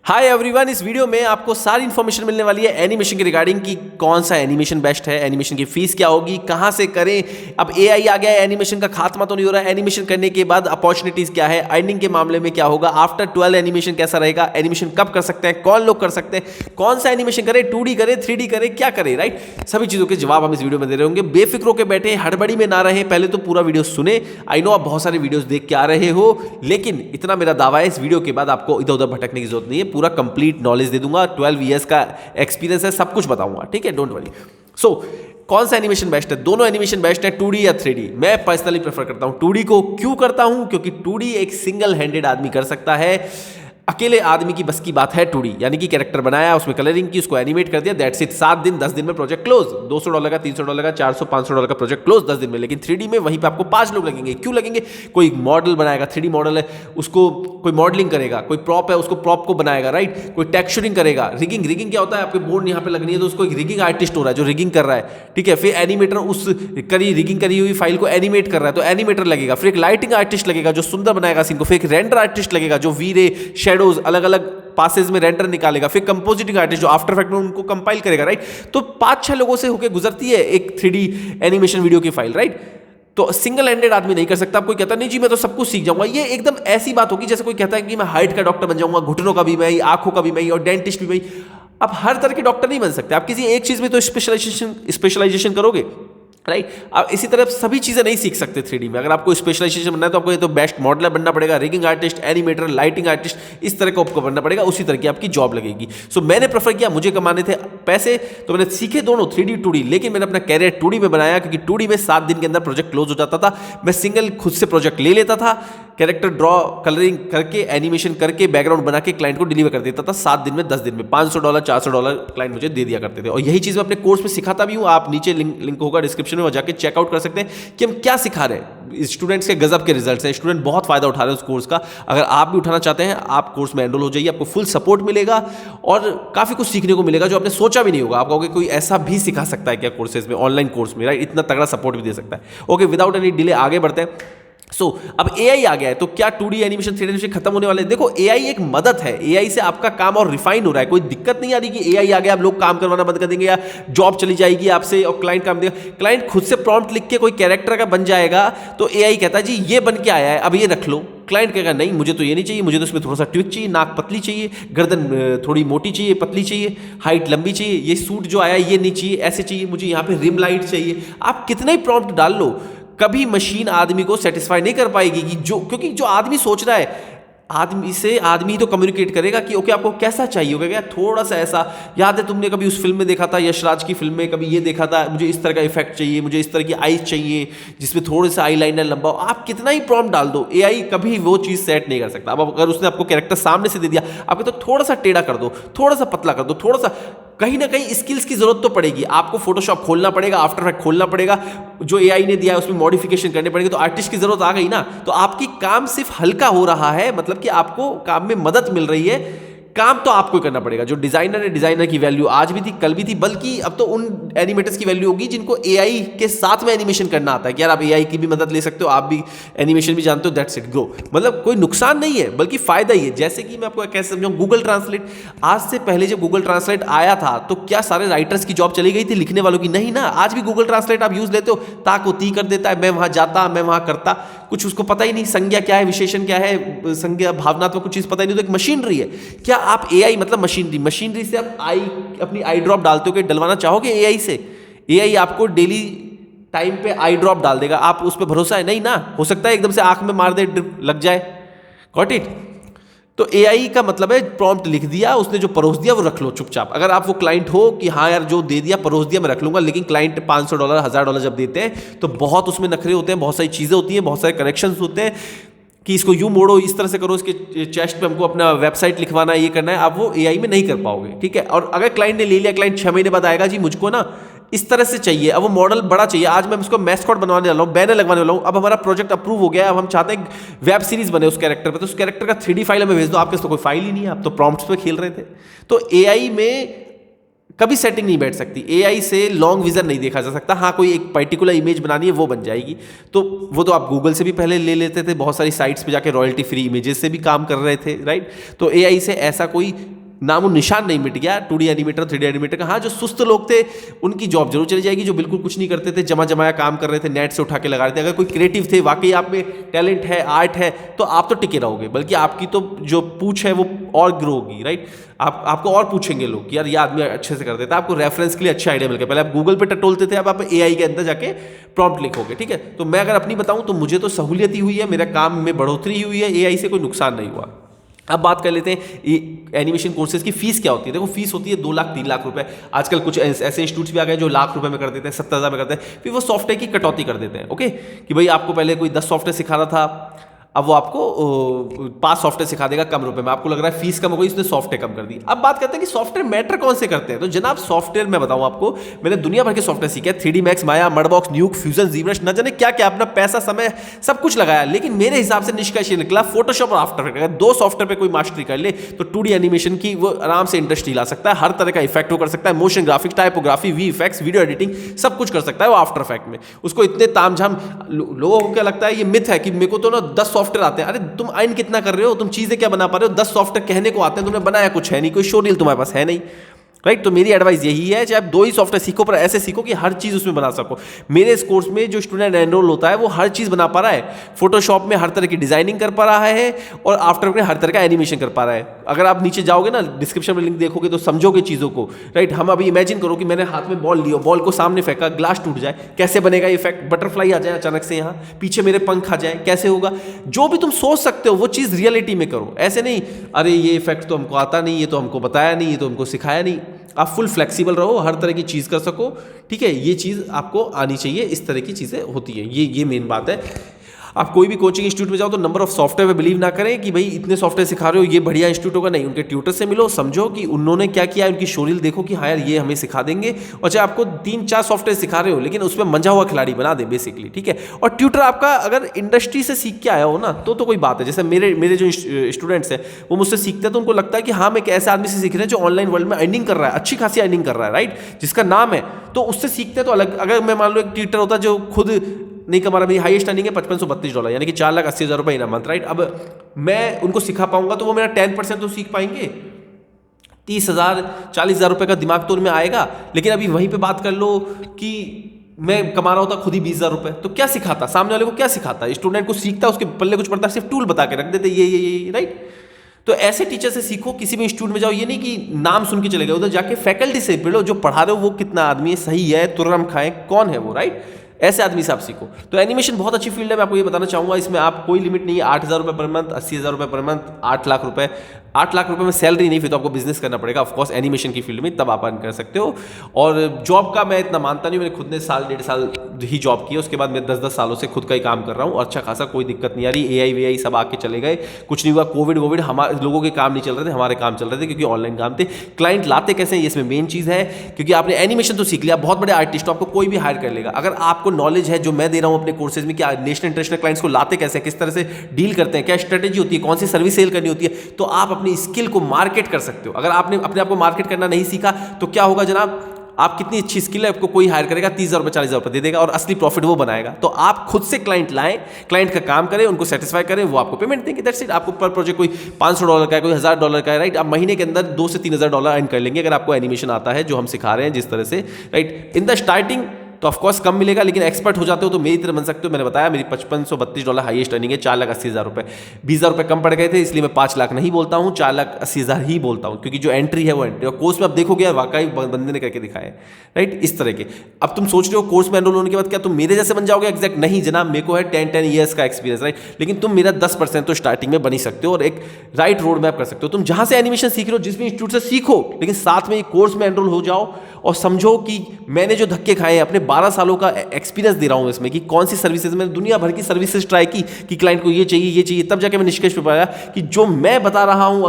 Hi everyone, इस video में आपको सारी इन्फॉर्मेशन मिलने वाली है एनिमेशन के रिगार्डिंग कि कौन सा एनिमेशन बेस्ट है, एनिमेशन की फीस क्या होगी, कहां से करें। अब एआई आ गया है, एनिमेशन का खात्मा तो नहीं हो रहा है। एनिमेशन करने के बाद अपॉर्चुनिटीज क्या है, अर्निंग के मामले में क्या होगा, आफ्टर 12 एनिमेशन कैसा रहेगा, एनिमेशन कब कर सकते हैं, कौन लोग कर सकते हैं, कौन सा एनिमेशन करें, 2D करें, 3D करें, क्या करें, राइट। सभी चीजों के जवाब हम इस वीडियो में दे रहे होंगे। बेफिक्र होकर बैठे, हड़बड़ी में ना रहे, पहले तो पूरा वीडियो सुने। आई नो आप बहुत सारे वीडियोस देख के आ रहे हो, लेकिन इतना मेरा दावा है इस वीडियो के बाद आपको इधर उधर भटकने की जरूरत नहीं है। पूरा कंप्लीट नॉलेज दे दूंगा, 12 ईयर्स का एक्सपीरियंस है, सब कुछ बताऊंगा, ठीक है, डोंट वरी। सो कौन सा एनिमेशन बेस्ट है? दोनों एनिमेशन बेस्ट है, 2D या 3D। मैं पर्सनली प्रेफर करता हूं 2D को। क्यों करता हूं? क्योंकि 2D एक सिंगल हैंडेड आदमी कर सकता है, अकेले आदमी की बस की बात है 2D, यानी कि कैरेक्टर बनाया, उसमें कलरिंग की, उसको एनिमेट कर दिया, दैट्स इट। 7 दिन 10 दिन में प्रोजेक्ट क्लोज। $200 का, $300 का, $400 $500 का प्रोजेक्ट क्लोज 10 दिन में। लेकिन 3D में वहीं पे आपको 5 लोग लगेंगे। क्यों लगेंगे? कोई मॉडल बनाएगा, 3D मॉडल है, उसको कोई मॉडलिंग करेगा, कोई प्रॉप है, उसको प्रॉप को बनाएगा, राइट, कोई टेक्सचरिंग करेगा, रिगिंग क्या होता है, आपके बोर्ड यहाँ पे लगनी है तो उसको एक रिगिंग आर्टिस्ट हो रहा है जो रिगिंग कर रहा है, ठीक है। फिर एनिमेटर उस रिगिंग करी हुई फाइल को एनिमेट कर रहा है तो एनिमेटर लगेगा। फिर एक लाइटिंग आर्टिस्ट लगेगा जो सुंदर बनाएगा सीन को। फिर एक रेंडर आर्टिस्ट लगेगा जो वी-रे, शेडोज, अलग अलग पासेस में रेंडर निकालेगा। फिर कंपोजिटिंग आर्टिस्ट जो आफ्टर इफेक्ट में उनको कंपाइल करेगा, राइट। तो 5-6 लोगों से होकर गुजरती है एक 3D एनिमेशन वीडियो की फाइल, राइट। तो सिंगल हैंडेड आदमी नहीं कर सकता। कोई कहता नहीं जी मैं तो सब कुछ सीख जाऊंगा, ये एकदम ऐसी बात होगी जैसे कोई कहता है कि मैं हार्ट का डॉक्टर बन जाऊंगा, घुटनों का भी मैं ही, आंखों का भी मैं ही, और डेंटिस्ट भी मैं ही। आप हर तरह के डॉक्टर नहीं बन सकते, आप किसी एक चीज में तो स्पेशलाइजेशन करोगे, राइट। आप इसी तरह सभी चीजें नहीं सीख सकते 3D में। अगर आपको स्पेशलाइजेशन बनना है तो आपको ये तो बेस्ट मॉडलर बनना पड़ेगा, rigging artist, animator, lighting artist, इस तरह का आपको बनना पड़ेगा, उसी तरह की आपकी जॉब लगेगी। सो मैंने प्रेफर किया, मुझे कमाने थे पैसे तो मैंने सीखे दोनों 3D 2D, लेकिन मैंने अपना कैरियर 2D में बनाया क्योंकि 2D में 7 दिन के अंदर प्रोजेक्ट क्लोज हो जाता था। मैं सिंगल खुद से प्रोजेक्ट ले लेता था, कैरेक्टर ड्रॉ, कलरिंग करके, एनिमेशन करके, बैकग्राउंड बना के क्लाइंट को डिलीवर कर देता था 7 दिन में, 10 दिन में। $500 $400 क्लाइंट मुझे दे दिया करते थे। और यही चीज़ मैं अपने कोर्स में सिखाता भी हूँ। आप नीचे लिंक होगा डिस्क्रिप्शन में, जाके चेकआउट कर सकते हैं कि हम क्या सिखा रहे हैं। स्टूडेंट्स के गजब के रिजल्ट्स हैं, स्टूडेंट बहुत फायदा उठा रहे हैं उस कोर्स का। अगर आप भी उठाना चाहते हैं, आप कोर्स में एनरोल हो जाइए, आपको फुल सपोर्ट मिलेगा और काफ़ी कुछ सीखने को मिलेगा जो आपने सोचा भी नहीं होगा। आप कहोगे कोई ऐसा भी सिखा सकता है क्या कोर्सेज में, ऑनलाइन कोर्स में, राइट, इतना तगड़ा सपोर्ट भी दे सकता है। ओके, विदाउट एनी डिले आगे बढ़ते हैं। अब एआई आ गया है तो क्या 2D एनिमेशन 3D एनिमेशन खत्म होने वाले हैं? देखो, एआई एक मदद है, एआई से आपका काम और रिफाइन हो रहा है। कोई दिक्कत नहीं आ रही कि एआई आ गया अब लोग काम करवाना बंद कर देंगे या जॉब चली जाएगी आपसे और क्लाइंट काम देगा। क्लाइंट खुद से प्रॉम्प्ट लिख के कोई कैरेक्टर का बन जाएगा तो एआई कहता है जी ये बन के आया है, अब ये रख लो। क्लाइंट कहेगा नहीं मुझे तो ये नहीं चाहिए, मुझे तो इसमें थोड़ा सा ट्विक चाहिए, नाक पतली चाहिए, गर्दन थोड़ी मोटी चाहिए, पतली चाहिए, हाइट लंबी चाहिए, ये सूट जो आया ये नहीं चाहिए, ऐसे चाहिए, मुझे यहाँ पे रिम लाइट चाहिए। आप कितना ही प्रॉम्प्ट डाल लो, कभी मशीन आदमी को सेटिस्फाई नहीं कर पाएगी कि क्योंकि जो आदमी सोच रहा है, आदमी से आदमी तो कम्युनिकेट करेगा कि ओके आपको कैसा चाहिए, होगा क्या थोड़ा सा ऐसा। याद है तुमने कभी उस फिल्म में देखा था, यशराज की फिल्म में कभी ये देखा था, मुझे इस तरह का इफेक्ट चाहिए, मुझे इस तरह की आईज चाहिए जिसमें थोड़े सा आई लाइनर लंबा हो। आप कितना ही प्रॉम्प्ट डाल दो, एआई कभी वो चीज़ सेट नहीं कर सकता। अब अगर उसने आपको कैरेक्टर सामने से दे दिया, आप तो थोड़ा सा टेढ़ा कर दो, थोड़ा सा पतला कर दो, थोड़ा सा, कहीं ना कहीं स्किल्स की जरूरत तो पड़ेगी। आपको फोटोशॉप खोलना पड़ेगा, आफ्टर इफेक्ट खोलना पड़ेगा, जो एआई ने दिया है उसमें मॉडिफिकेशन करने पड़ेंगे, तो आर्टिस्ट की जरूरत आ गई ना। तो आपकी काम सिर्फ हल्का हो रहा है, मतलब कि आपको काम में मदद मिल रही है। काम तो आपको करना पड़ेगा। जो डिजाइनर है, डिजाइनर की वैल्यू आज भी थी, कल भी थी, बल्कि अब तो उन एनिमेटर्स की वैल्यू होगी जिनको एआई के साथ में एनिमेशन करना आता है कि यार आप एआई की भी मदद ले सकते हो, आप भी एनिमेशन भी जानते हो, दैट्स इट, ग्रो। मतलब कोई नुकसान नहीं है बल्कि फायदा ही है। जैसे कि मैं आपको कैसे समझाऊं, गूगल ट्रांसलेट, आज से पहले जब गूगल ट्रांसलेट आया था तो क्या सारे राइटर्स की जॉब चली गई थी, लिखने वालों की? नहीं ना। आज भी गूगल ट्रांसलेट आप यूज लेते हो, ता को ती कर देता है, मैं वहां जाता, मैं वहां करता, कुछ उसको पता ही नहीं, संज्ञा क्या है, विशेषण क्या है, संज्ञा भावनात्मक कुछ चीज पता ही नहीं, तो एक मशीनरी है। क्या आप एआई मतलब मशीनरी से आप अपनी आई ड्रॉप डालते हो कि डलवाना चाहोगे एआई से? एआई आपको डेली टाइम पे आई ड्रॉप डाल देगा, आप उस पर भरोसा है? नहीं ना। हो सकता है एकदम से आंख में मार दे, ड्रिप लग जाए, गॉट इट। तो एआई का मतलब है प्रॉम्प्ट लिख दिया, उसने जो परोस दिया वो रख लो चुपचाप। अगर आप वो क्लाइंट हो कि हाँ यार जो दे दिया परोस दिया मैं रख लूंगा, लेकिन क्लाइंट $500 $1000 जब देते हैं तो बहुत उसमें नखरे होते हैं, बहुत सारी चीजें होती हैं, बहुत सारे करेक्शंस होते हैं कि इसको यूं मोड़ो, इस तरह से करो, इसके चेस्ट पे हमको अपना वेबसाइट लिखवाना है, ये करना है, आप वो एआई में नहीं कर पाओगे, ठीक है। और अगर क्लाइंट ने ले लिया, क्लाइंट 6 महीने बाद आएगा, जी मुझको ना इस तरह से चाहिए, अब वो मॉडल बड़ा चाहिए, आज मैं उसको मैस्कॉट बनवाने वाला हूँ, बैनर लगवाने वाला हूँ, अब हमारा प्रोजेक्ट अप्रूव हो गया, अब हम चाहते हैं वेब सीरीज बने उस कैरेक्टर पे, तो उस कैरेक्टर का 3D फाइल हमें भेज दो। आपके पास तो कोई फाइल ही नहीं है, आप तो प्रॉम्प्ट्स पे खेल रहे थे। तो एआई में कभी सेटिंग नहीं बैठ सकती, एआई से लॉन्ग विजन नहीं देखा जा सकता। हाँ, कोई एक पर्टिकुलर इमेज बनानी है वो बन जाएगी, तो वो तो आप गूगल से भी पहले ले लेते थे, बहुत सारी साइट्स पे जाके रॉयल्टी फ्री इमेजेस से भी काम कर रहे थे, राइट। तो एआई से ऐसा कोई नामो निशान नहीं मिट गया 2D एनिमेटर 3D एनिमेटर का। हाँ, जो सुस्त लोग थे उनकी जॉब जरूर चली जाएगी, जो बिल्कुल कुछ नहीं करते थे, जमा जमाया काम कर रहे थे, नेट से उठा के लगा रहे थे। अगर कोई क्रिएटिव थे, वाकई आप में टैलेंट है, आर्ट है, तो आप तो टिके रहोगे, बल्कि आपकी तो जो पूछ है वो और ग्रो होगी, राइट। आपको और पूछेंगे लोग कि यार ये आदमी अच्छे से कर देता है, आपको रेफरेंस के लिए अच्छा आइडिया मिल गया। पहले आप गूगल पे टटोलते थे, अब आप AI के अंदर जाके प्रॉम्प्ट लिखोगे, ठीक है। तो मैं अगर अपनी बताऊं तो मुझे तो सहूलियत ही हुई है, मेरा काम में बढ़ोतरी हुई है, AI से कोई नुकसान नहीं हुआ। अब बात कर लेते हैं एनिमेशन कोर्सेज की फीस क्या होती है। देखो, फीस होती है 2 लाख 3 लाख रुपए। आजकल कुछ ऐसे इंस्टीट्यूट्स भी आ गए जो लाख रुपए में कर देते हैं, 70,000 में करते हैं, फिर वो सॉफ्टवेयर की कटौती कर देते हैं। ओके, कि भाई आपको पहले कोई 10 सॉफ्टवेयर सिखा रहा था, अब वो आपको 5 सॉफ्टवेयर सिखा देगा कम रुपए में। आपको लग रहा है फीस कम हो गई, इसने सॉफ्टवेयर कम कर दी। अब बात करते हैं कि सॉफ्टवेयर मैटर कौन से करते हैं। तो जनाब, सॉफ्टवेयर मैं बताऊं आपको, मैंने दुनिया भर के सॉफ्टवेयर सीखे, 3D Max, माया, मडबॉक्स, न्यूक, फ्यूजन, जीब्रश, न जाने क्या क्या, अपना पैसा समय सब कुछ लगाया, लेकिन मेरे हिसाब से निष्कर्ष ये निकला, फोटोशॉप और आफ्टर इफेक्ट, अगर 2 सॉफ्टवेयर पे कोई मास्टरी कर ले तो 2D एनिमेशन की वो आराम से इंडस्ट्री ला सकता है। हर तरह का इफेक्ट वो कर सकता है, motion graphics, typography, VFX, video editing, सब कुछ कर सकता है वो आफ्टर इफेक्ट में। उसको इतने तामझाम, लोगों को क्या लगता है, ये मिथ है कि मेरे को तो ना 10 सॉफ्टवेयर आते हैं। अरे तुम अर्न कितना कर रहे हो, तुम चीजें क्या बना पा रहे हो? 10 सॉफ्टवेयर कहने को आते हैं, तुमने बनाया कुछ है नहीं, कोई शोरील तुम्हारे पास है नहीं, राइट। तो मेरी एडवाइस यही है, चाहे आप 2 ही सॉफ्टवेयर सीखो, पर ऐसे सीखो कि हर चीज उसमें बना सको। मेरे इस कोर्स में जो स्टूडेंट एनरोल होता है वो हर चीज बना पा रहा है, फोटोशॉप में हर तरह की डिजाइनिंग कर पा रहा है, और आफ्टर में हर तरह का एनिमेशन कर पा रहा है। अगर आप नीचे जाओगे ना, डिस्क्रिप्शन में लिंक देखोगे तो समझोगे चीजों को, राइट। हम अभी इमेजिन करो कि मैंने हाथ में बॉल लिया, बॉल को सामने फेंका, ग्लास टूट जाए, कैसे बनेगा इफेक्ट? बटरफ्लाई आ जाए अचानक से, यहाँ पीछे मेरे पंख आ जाए, कैसे होगा? जो भी तुम सोच सकते हो वो चीज रियलिटी में करो। ऐसे नहीं अरे ये इफेक्ट तो हमको आता नहीं, ये तो हमको बताया नहीं, ये तो हमको सिखाया नहीं। आप फुल फ्लेक्सिबल रहो, हर तरह की चीज़ कर सको, ठीक है। ये चीज़ आपको आनी चाहिए, इस तरह की चीज़ें होती है, ये मेन बात है। आप कोई भी कोचिंग इंस्टीट्यूट में जाओ तो नंबर ऑफ सॉफ्टवेयर पे बिलीव ना करें कि भाई इतने सॉफ्टवेयर सिखा रहे हो ये बढ़िया इंस्टीट्यूट होगा, नहीं। उनके ट्यूटर से मिलो, समझो कि उन्होंने क्या किया, उनकी शोरील देखो कि हाँ यार ये हमें सिखा देंगे। और चाहे आपको 3-4 सॉफ्टवेयर सिखा रहे हो, लेकिन उसमें मंझा हुआ खिलाड़ी बना दे बेसिकली, ठीक है। और ट्यूटर आपका अगर इंडस्ट्री से सीख के आया हो ना, तो कोई बात है। जैसे मेरे जो स्टूडेंट्स हैं वो मुझसे सीखते हैं, तो उनको लगता है कि हाँ, मैं एक ऐसे आदमी से सीख रहे हैं जो ऑनलाइन वर्ल्ड में अर्निंग कर रहा है, अच्छी खासी अर्निंग कर रहा है, राइट, जिसका नाम है, तो उससे सीखते हैं। तो अलग, अगर मैं मान लो एक ट्यूटर होता जो खुद नहीं कमा रहा, मेरी हाईएस्ट अर्निंग है $5532, यानी कि $4,80,000 इन अ मंथ, राइट। अब मैं उनको सिखा पाऊंगा तो वो मेरा 10% तो सीख पाएंगे, 30,000 40,000 रुपए का दिमाग तो उनमें आएगा। लेकिन अभी वहीं पे बात कर लो कि मैं कमा रहा होता खुद ही 20,000 रुपए, तो क्या सिखाता सामने वाले को? क्या सिखाता? स्टूडेंट को सीखता, उसके पल्ले कुछ पड़ता, सिर्फ टूल बता के रख देते, ये, राइट। तो ऐसे टीचर से सीखो, किसी भी इंस्टीट्यूट में जाओ, ये नहीं कि नाम सुन के चले गए, उधर जाके फैकल्टी से मिलो, जो पढ़ा रहे हो वो कितना आदमी है, सही है, तुर्रम खाएं, कौन है वो, राइट। ऐसे आदमी से आप सीखो। तो एनिमेशन बहुत अच्छी फील्ड है, मैं आपको ये बताना चाहूंगा। इसमें आप कोई लिमिट नहीं है, 8,000 रुपये पर मंथ, 80,000 रुपये पर मंथ, 8 लाख रुपए। 8 लाख रुपए में सैलरी नहीं, फिर तो आपको बिजनेस करना पड़ेगा ऑफकोर्स एनिमेशन की फील्ड में, तब आप अर्न कर सकते हो। और जॉब का मैं इतना मानता नहीं, मैंने खुद ने 1.5 साल ही जॉब की है, उसके बाद मैं 10-10 सालों से खुद का ही काम कर रहा हूँ, और अच्छा खासा कोई दिक्कत नहीं आ रही। AI वेआई सब आके चले गए, कुछ नहीं हुआ। कोविड हमारे लोगों के काम नहीं चल रहे थे, हमारे काम चल रहे थे, क्योंकि ऑनलाइन काम थे। क्लाइंट लाते कैसे हैं, ये इसमें मेन चीज़ है, क्योंकि आपने एनिमेशन तो सीख लिया, बहुत बड़े आर्टिस्ट, आपको कोई भी हायर कर लेगा। अगर आपको नॉलेज है जो मैं दे रहा हूं अपने कोर्सेज में, क्या नेशनल इंटरनेशनल क्लाइंट्स को लाते कैसे, किस तरह से डील करते हैं, क्या स्ट्रेटेजी होती है, कौन सी सर्विस सेल करनी होती है, तो आप अपनी स्किल को मार्केट कर सकते हो। अगर आपने अपने आप को मार्केट करना नहीं सीखा तो क्या होगा जनाब, आप कितनी अच्छी स्किल है, आपको कोई हायर करेगा, 30,000 रुपये 40,000 रुपये दे देगा, और असली प्रॉफिट वो बनाएगा। तो आप खुद से क्लाइंट लाएं, क्लाइंट का काम करें, उनको सेटिस्फाई करें, वो आपको पेमेंट देंगे, दैट्स इट। आपको पर प्रोजेक्ट कोई $500 का है, कोई $1,000 का है, राइट। आप महीने के अंदर $2,000 से $3,000 अर्न कर लेंगे, अगर आपको एनिमेशन आता है जो हम सिखा रहे हैं जिस तरह से, राइट। इन द स्टार्टिंग तो ऑफकोर्स कम मिलेगा, लेकिन एक्सपर्ट हो जाते हो तो मेरी तरह बन सकते हो। मैंने बताया मेरी $5532 हाईएस्ट अर्निंग है, 4,80,000 रुपये। 20,000 रुपये कम पड़ गए थे, इसलिए मैं 5 लाख नहीं बोलता हूँ, 4,80,000 ही बोलता हूँ, क्योंकि जो एंट्री है वो एंट्री। और कोर्स में आप देखोगे यार वाकई बंदे ने करके दिखाया है, राइट, इस तरह के। अब तुम सोच रहे हो कोर्स में एनरोल होने के बाद क्या तुम मेरे जैसे बन जाओगे एग्जैक्ट? नहीं जनाब, मेरे को है 10 ईयर्स का एक्सपीरियंस, राइट। लेकिन तुम मेरा 10% तो स्टार्टिंग में बन ही सकते हो, और एक राइट रोड मैप कर सकते हो। तुम जहाँ से एनिमेशन सीख रहे हो, जिस भी इंस्टीट्यूट से सीखो, लेकिन साथ में ये कोर्स में एनरोल हो जाओ, और समझो कि मैंने जो धक्के खाए हैं, अपने 12 सालों का एक्सपीरियंस दे रहा हूं इसमें, कि कौन सी सर्विसेज, मैंने दुनिया भर की सर्विसेज ट्राई की कि क्लाइंट को ये चाहिए, तब जाके मैं निष्कर्ष पे पाया कि जो मैं बता रहा हूं, अगर